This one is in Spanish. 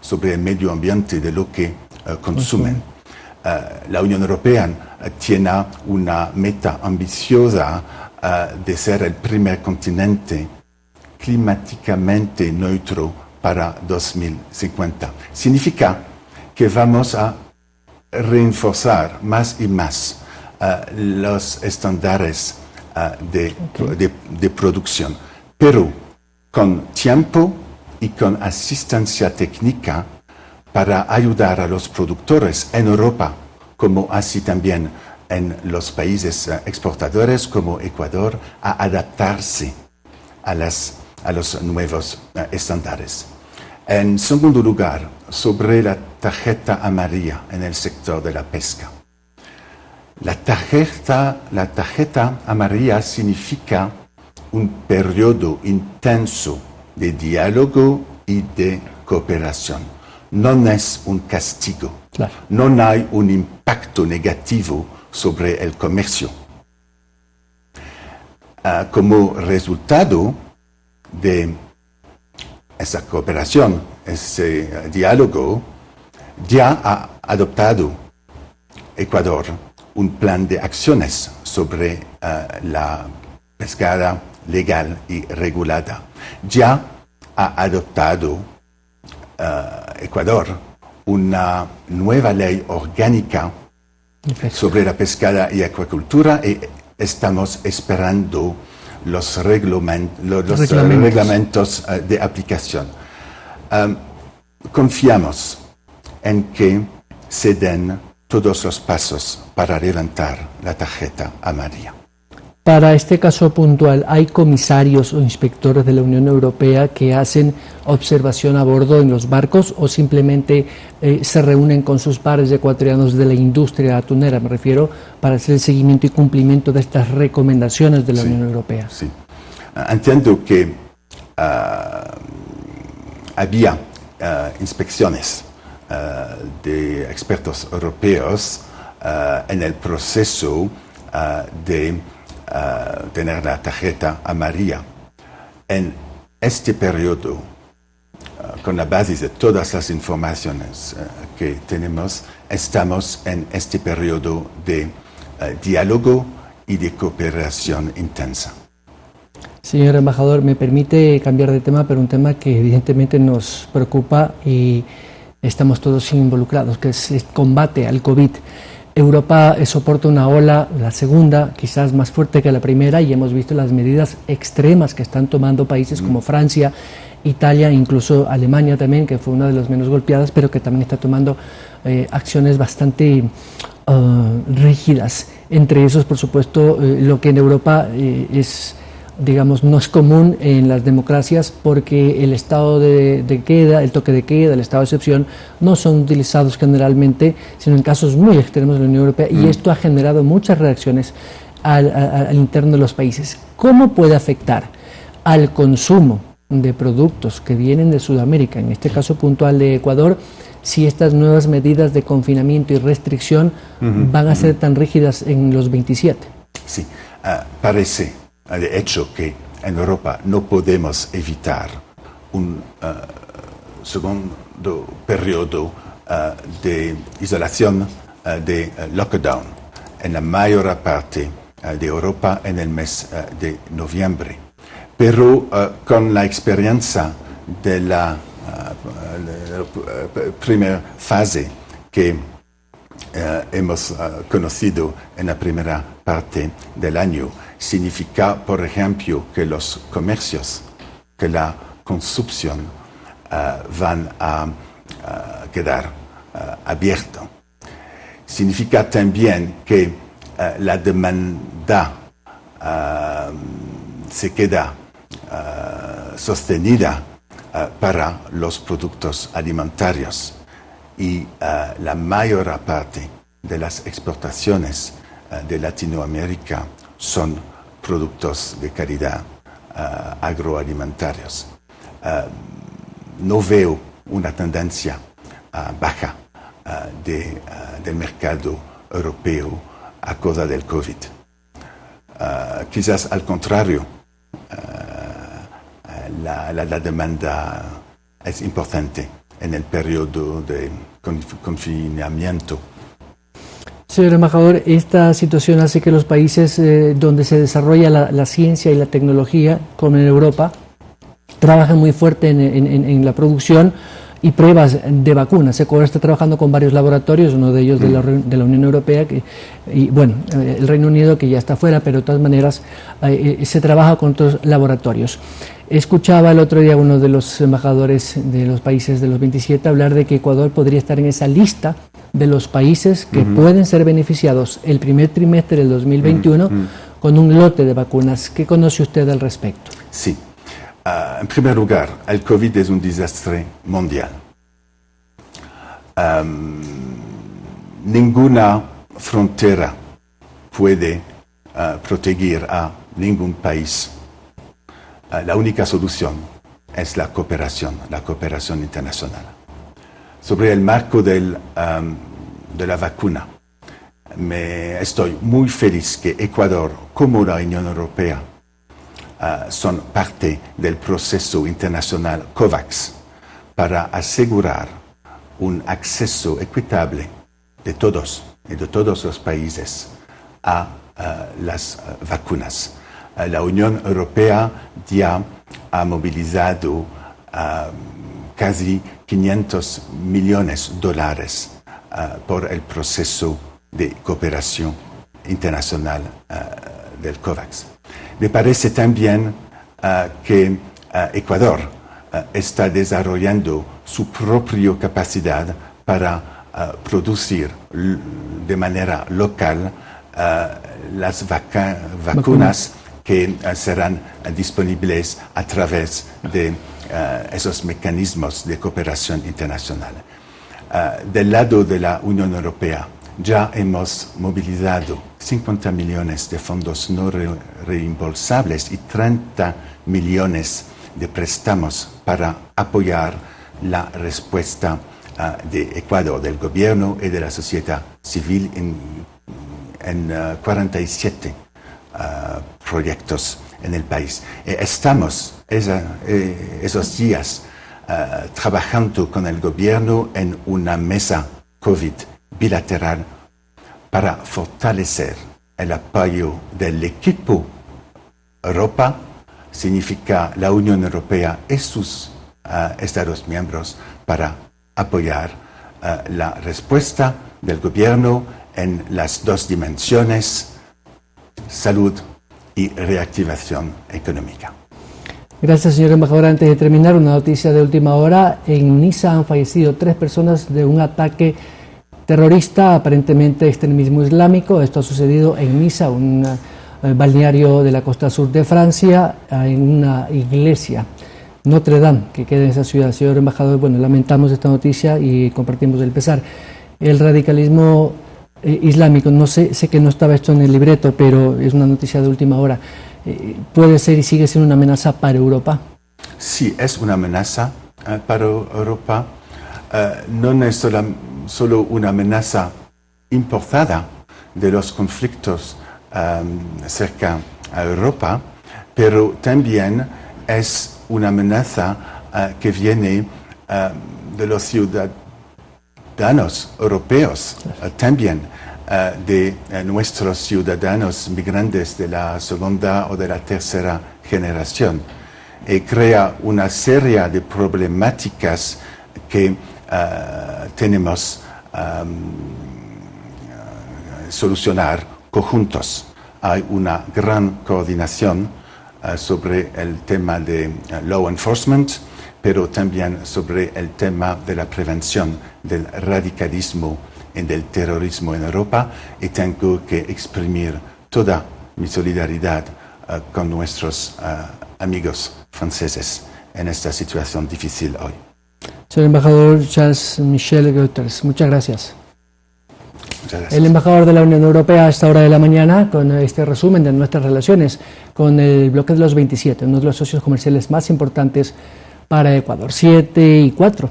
sobre el medio ambiente de lo que consumen. La Unión Europea tiene una meta ambiciosa de ser el primer continente climáticamente neutro para 2050. Significa que vamos a reforzar más y más los estándares de producción, pero con tiempo y con asistencia técnica para ayudar a los productores en Europa, como así también en los países exportadores como Ecuador, a adaptarse a los nuevos estándares. En segundo lugar, sobre la tarjeta amarilla en el sector de la pesca. La tarjeta amarilla significa un periodo intenso de diálogo y de cooperación. No es un castigo, claro. No hay un impacto negativo sobre el comercio. Como resultado de esa cooperación, ese diálogo, ya ha adoptado Ecuador un plan de acciones sobre la pesca legal y regulada. Ya ha adoptado Ecuador una nueva ley orgánica sobre la pesca y acuicultura y estamos esperando los reglamentos de aplicación. Confiamos en que se den todos los pasos para levantar la tarjeta amarilla. Para este caso puntual, ¿hay comisarios o inspectores de la Unión Europea que hacen observación a bordo en los barcos o simplemente se reúnen con sus pares ecuatorianos de la industria atunera? Me refiero para hacer el seguimiento y cumplimiento de estas recomendaciones de la Unión Europea. Sí. Entiendo que había inspecciones de expertos europeos en el proceso de tener la tarjeta amarilla. En este periodo, con la base de todas las informaciones que tenemos, estamos en este periodo de diálogo y de cooperación intensa. Señor embajador, me permite cambiar de tema, pero un tema que evidentemente nos preocupa y estamos todos involucrados, que es el combate al COVID. Europa soporta una ola, la segunda, quizás más fuerte que la primera, y hemos visto las medidas extremas que están tomando países como Francia, Italia, incluso Alemania también, que fue una de las menos golpeadas, pero que también está tomando acciones bastante rígidas. Entre esos, por supuesto, lo que en Europa no es común en las democracias, porque el estado de queda, el toque de queda, el estado de excepción no son utilizados generalmente, sino en casos muy extremos de la Unión Europea, y esto ha generado muchas reacciones al interno de los países. ¿Cómo puede afectar al consumo de productos que vienen de Sudamérica, en este caso puntual de Ecuador, si estas nuevas medidas de confinamiento y restricción van a ser tan rígidas en los 27? Sí, parece de hecho que en Europa no podemos evitar un segundo periodo de isolación, de lockdown en la mayor parte de Europa en el mes de noviembre. Pero con la experiencia de la primera fase que hemos conocido en la primera parte del año, significa, por ejemplo, que los comercios, que la consumpción van a quedar abiertos. Significa también que la demanda se queda sostenida para los productos alimentarios y la mayor parte de las exportaciones de Latinoamérica son productos de calidad agroalimentarios. No veo una tendencia baja del mercado europeo a causa del COVID. Quizás al contrario, la demanda es importante en el periodo de confinamiento. Señor embajador, esta situación hace que los países donde se desarrolla la ciencia y la tecnología, como en Europa, trabajan muy fuerte en la producción y pruebas de vacunas. Ecuador está trabajando con varios laboratorios, uno de ellos de la Unión Europea, y bueno, el Reino Unido que ya está fuera, pero de todas maneras se trabaja con otros laboratorios. Escuchaba el otro día uno de los embajadores de los países de los 27 hablar de que Ecuador podría estar en esa lista de los países que pueden ser beneficiados el primer trimestre del 2021 con un lote de vacunas. ¿Qué conoce usted al respecto? Sí. En primer lugar, el COVID es un desastre mundial. Ninguna frontera puede proteger a ningún país. La única solución es la cooperación internacional. Sobre el marco de la vacuna, estoy muy feliz que Ecuador, como la Unión Europea, son parte del proceso internacional COVAX para asegurar un acceso equitable de todos los países a las vacunas. La Unión Europea ya ha movilizado casi $500 millones por el proceso de cooperación internacional del COVAX. Me parece también que Ecuador está desarrollando su propia capacidad para producir de manera local las vacunas que serán disponibles a través de esos mecanismos de cooperación internacional. Del lado de la Unión Europea, ya hemos movilizado 50 millones de fondos no reembolsables y 30 millones de préstamos para apoyar la respuesta de Ecuador, del gobierno y de la sociedad civil en 47 proyectos en el país. Estamos esos días trabajando con el gobierno en una mesa COVID bilateral para fortalecer el apoyo del equipo Europa, significa la Unión Europea y sus Estados miembros, para apoyar la respuesta del gobierno en las dos dimensiones, salud y reactivación económica. Gracias, señor embajador. Antes de terminar, una noticia de última hora. En Niza han fallecido 3 personas de un ataque terrorista, aparentemente extremismo islámico. Esto ha sucedido en Niza, un balneario de la costa sur de Francia, en una iglesia, Notre Dame, que queda en esa ciudad. Señor embajador, bueno, lamentamos esta noticia y compartimos el pesar. El radicalismo islámico, no sé que no estaba esto en el libreto, pero es una noticia de última hora. ¿Puede ser y sigue siendo una amenaza para Europa? Sí, es una amenaza para Europa. No es solo una amenaza importada de los conflictos cerca a Europa, pero también es una amenaza que viene de los ciudadanos europeos, también de nuestros ciudadanos migrantes de la segunda o de la tercera generación, y crea una serie de problemáticas que tenemos solucionar conjuntos. Hay una gran coordinación sobre el tema de law enforcement, pero también sobre el tema de la prevención del radicalismo y del terrorismo en Europa, y tengo que exprimir toda mi solidaridad con nuestros amigos franceses en esta situación difícil hoy. Señor embajador Charles Michel Goethers, muchas gracias. Muchas gracias. El embajador de la Unión Europea a esta hora de la mañana con este resumen de nuestras relaciones con el bloque de los 27, uno de los socios comerciales más importantes para Ecuador. 7:04.